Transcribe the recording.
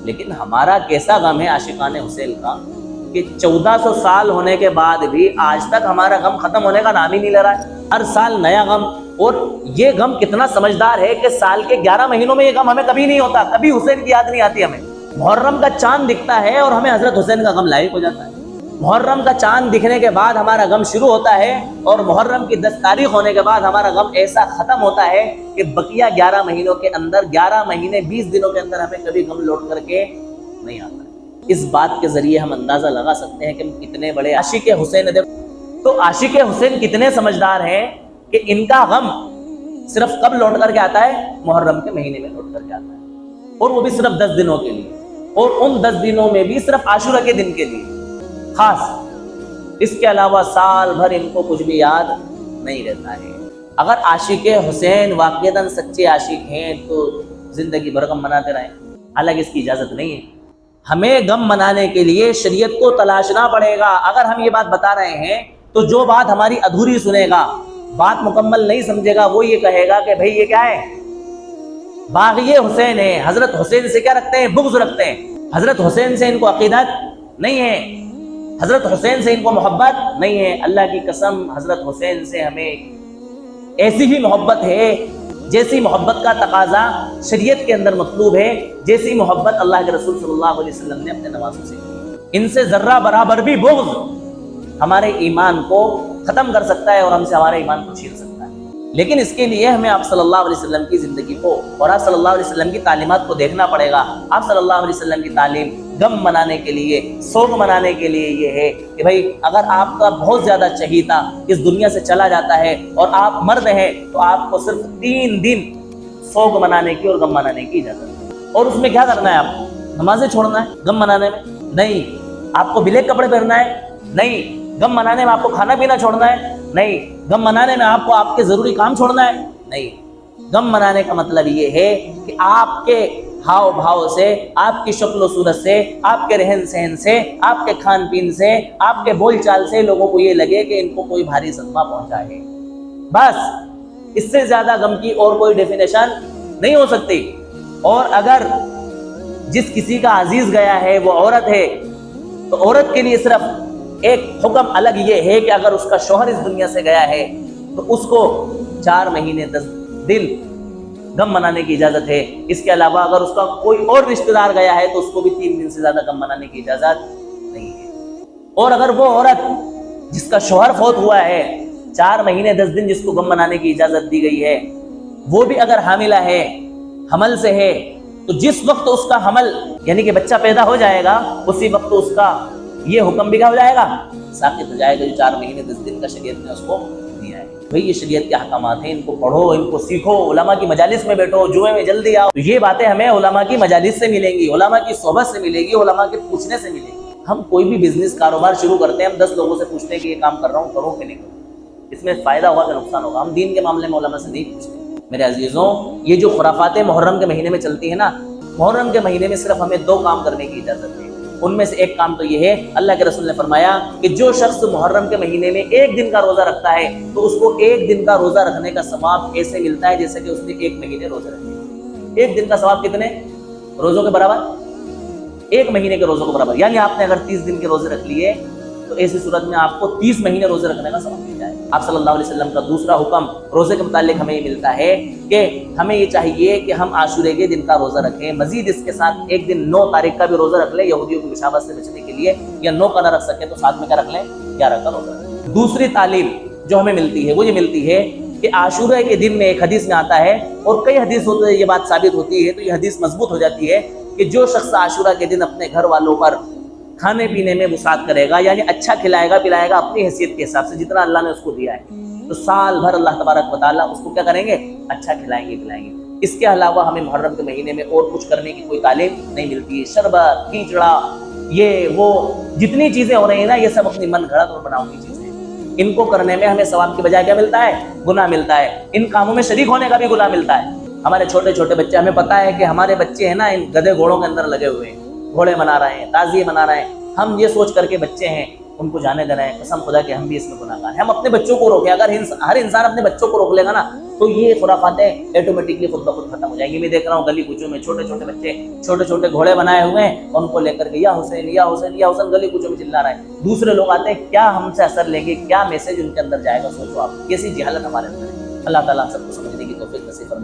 لیکن ہمارا کیسا غم ہے عاشقان حسین کا کہ 1400 سال ہونے کے بعد بھی آج تک ہمارا غم ختم ہونے کا نام ہی نہیں لے رہا ہے. ہر سال نیا غم. اور یہ غم کتنا سمجھدار ہے کہ سال کے 11 مہینوں میں یہ غم ہمیں کبھی نہیں ہوتا, کبھی حسین کی یاد نہیں آتی ہمیں. محرم کا چاند دکھتا ہے اور ہمیں حضرت حسین کا غم لاحق ہو جاتا ہے. محرم کا چاند دکھنے کے بعد ہمارا غم شروع ہوتا ہے اور محرم کی 10 تاریخ ہونے کے بعد ہمارا غم ایسا ختم ہوتا ہے کہ بقیہ 11 مہینوں کے اندر 11 مہینے 20 دنوں کے اندر ہمیں کبھی غم لوٹ کر کے نہیں آتا. اس بات کے ذریعے ہم اندازہ لگا سکتے ہیں کہ ہم کتنے بڑے عاشق حسین ہیں. تو عاشق حسین کتنے سمجھدار ہیں کہ ان کا غم صرف کب لوٹ کر کے آتا ہے؟ محرم کے مہینے میں لوٹ کر کے آتا ہے, اور وہ بھی صرف 10 دنوں کے لیے, اور ان 10 دنوں میں بھی صرف عاشورہ کے دن کے لیے خاص. اس کے علاوہ سال بھر ان کو کچھ بھی یاد نہیں رہتا ہے. اگر عاشق حسین واقعتاً سچے عاشق ہیں تو زندگی بھر غم مناتے رہیں, حالانکہ اس کی اجازت نہیں ہے. ہمیں غم منانے کے لیے شریعت کو تلاشنا پڑے گا. اگر ہم یہ بات بتا رہے ہیں تو جو بات ہماری ادھوری سنے گا, بات مکمل نہیں سمجھے گا, وہ یہ کہے گا کہ بھئی یہ کیا ہے, باغی حسین ہے, حضرت حسین سے کیا رکھتے ہیں, بغض رکھتے ہیں, حضرت حسین سے ان کو عقیدت نہیں ہے, حضرت حسین سے ان کو محبت نہیں ہے. اللہ کی قسم حضرت حسین سے ہمیں ایسی ہی محبت ہے جیسی محبت کا تقاضا شریعت کے اندر مطلوب ہے, جیسی محبت اللہ کے رسول صلی اللہ علیہ وسلم نے اپنے نوازوں سے کی. ان سے ذرہ برابر بھی بغض ہمارے ایمان کو ختم کر سکتا ہے اور ہم سے ہمارے ایمان کو چھین سکتا ہے. لیکن اس کے لیے ہمیں آپ صلی اللہ علیہ وسلم کی زندگی کو اور آپ صلی اللہ علیہ وسلم کی تعلیمات کو دیکھنا پڑے گا. آپ صلی اللہ علیہ وسلم کی تعلیم غم منانے کے لیے, سوگ منانے کے لیے یہ ہے کہ بھائی اگر آپ کا بہت زیادہ چہیتا اس دنیا سے چلا جاتا ہے اور آپ مرد ہیں تو آپ کو صرف 3 دن سوگ منانے کی اور غم منانے کی اجازت ہے. اور اس میں کیا کرنا ہے, آپ نمازیں چھوڑنا ہے غم منانے میں نہیں, آپ کو بلیک کپڑے پہننا ہے نہیں, غم منانے میں آپ کو کھانا پینا چھوڑنا ہے نہیں, غم منانے میں آپ کو آپ کے ضروری کام چھوڑنا ہے نہیں. غم منانے کا مطلب یہ ہے کہ آپ کے ہاؤ بھاؤ سے, آپ کی شکل و صورت سے, آپ کے رہن سہن سے, آپ کے کھان پین سے, آپ کے بول چال سے لوگوں کو یہ لگے کہ ان کو کوئی بھاری صدمہ پہنچا ہے. بس اس سے زیادہ غم کی اور کوئی ڈیفینیشن نہیں ہو سکتی. اور اگر جس کسی کا عزیز گیا ہے وہ عورت ہے تو عورت کے لیے صرف ایک حکم الگ یہ ہے کہ اگر اس کا شوہر اس دنیا سے گیا ہے تو اس کو 4 مہینے 10 دن غم منانے کی اجازت ہے. اس کے علاوہ اگر اس کا کوئی اور رشتہ دار گیا ہے تو اس کو بھی 3 دن سے زیادہ غم منانے کی اجازت نہیں ہے. اور اگر وہ عورت جس کا شوہر فوت ہوا ہے 4 مہینے 10 دن جس کو غم منانے کی اجازت دی گئی ہے, وہ بھی اگر حاملہ ہے, حمل سے ہے, تو جس وقت اس کا حمل یعنی کہ بچہ پیدا ہو جائے گا اسی وقت اس کا یہ حکم بھی کیا ہو جائے گا, ساقط ہو جائے گا, جو 4 مہینے 10 دن کا شریعت نے اس کو دیا ہے. بھئی یہ شریعت کے احکامات ہیں, ان کو پڑھو, ان کو سیکھو, علماء کی مجالس میں بیٹھو, جمعے میں جلدی آؤ. یہ باتیں ہمیں علماء کی مجالس سے ملیں گی, علماء کی صحبت سے ملے گی, علماء کے پوچھنے سے ملے گی. ہم کوئی بھی بزنس کاروبار شروع کرتے ہیں, ہم 10 لوگوں سے پوچھتے ہیں کہ یہ کام کر رہا ہوں, کروں کہ نہیں کروں, اس میں فائدہ ہوگا کہ نقصان ہوگا. ہم دین کے معاملے میں علماء سے نہیں پوچھتے. میرے عزیزوں, یہ جو خرافاتیں محرم کے مہینے میں چلتی ہیں نا, محرم کے مہینے میں صرف ہمیں 2 کام کرنے کی اجازت ہے. ان میں سے ایک کام تو یہ ہے, اللہ کے رسول نے فرمایا کہ جو شخص محرم کے مہینے میں 1 دن کا روزہ رکھتا ہے تو اس کو 1 دن کا روزہ رکھنے کا ثواب ایسے ملتا ہے جیسے کہ اس نے 1 مہینے روزے رکھے. 1 دن کا ثواب کتنے روزوں کے برابر, 1 مہینے کے روزوں کے برابر. یعنی آپ نے اگر 30 دن کے روزے رکھ لیے تو ایسی صورت میں آپ کو 30 مہینے روزے رکھنے کا ثواب مل جائے. آپ صلی اللہ علیہ وسلم کا دوسرا حکم روزے کے متعلق ہمیں یہ ملتا ہے کہ ہمیں یہ چاہیے کہ ہم عاشورے کے دن کا روزہ رکھیں. مزید اس کے ساتھ ایک دن 9 تاریخ کا بھی روزہ رکھ لیں, یہودیوں کی مشابہت سے بچنے کے لیے, یا 9 کا نہ رکھ سکے تو ساتھ میں کیا رکھ لیں, 11 کا روزہ رکھ. دوسری تعلیم جو ہمیں ملتی ہے وہ یہ ملتی ہے کہ عاشورے کے دن میں ایک حدیث میں آتا ہے, اور کئی حدیث ہوتے ہیں یہ بات ثابت ہوتی ہے, تو یہ حدیث مضبوط ہو جاتی ہے کہ جو شخص عاشورہ کے دن اپنے گھر والوں پر کھانے پینے میں وسعت کرے گا, یعنی اچھا کھلائے گا پلائے گا اپنی حیثیت کے حساب سے جتنا اللہ نے اس کو دیا ہے, تو سال بھر اللہ تبارک و تعالیٰ اس کو کیا کریں گے, اچھا کھلائیں گے پلائیں گے. اس کے علاوہ ہمیں محرم کے مہینے میں اور کچھ کرنے کی کوئی تعلیم نہیں ملتی ہے. شربت, کھیچڑا, یہ وہ جتنی چیزیں ہو رہی ہیں نا, یہ سب اپنی من گھڑت اور بناؤ کی چیزیں ہیں. ان کو کرنے میں ہمیں ثواب کی بجائے کیا ملتا ہے, گناہ ملتا ہے. ان کاموں میں شریک ہونے کا بھی گناہ ملتا ہے. ہمارے چھوٹے چھوٹے بچے, ہمیں پتہ ہے کہ ہمارے بچے ہیں نا ان گدھے گھوڑوں کے اندر لگے ہوئے ہیں, گھوڑے منا رہے ہیں, تازیے منا رہے ہیں. ہم یہ سوچ کر کے بچے ہیں ان کو جانے دے رہے ہیں. قسم خدا کہ ہم بھی اس میں گناہگار ہیں. ہم اپنے بچوں کو روکیں. اگر ہر انسان اپنے بچوں کو روک لے گا نا تو یہ خرافاتیں آٹومیٹکلی خود بخود ختم ہو جائیں گی. میں دیکھ رہا ہوں گلی کوچوں میں چھوٹے چھوٹے بچے چھوٹے چھوٹے گھوڑے بنائے ہوئے ہیں, ان کو لے کر کے یا حسین یا حسین یا حسین گلی کوچوں میں چلا رہا ہے. دوسرے لوگ آتے ہیں, کیا ہم سے اثر لیں گے, کیا میسج ان کے اندر جائے گا؟ سوچو آپ, کیسی جہالت ہمارے اندر ہے. اللہ تعالیٰ ہم سب کو سمجھنے کی توفیق نصیب فرمائے.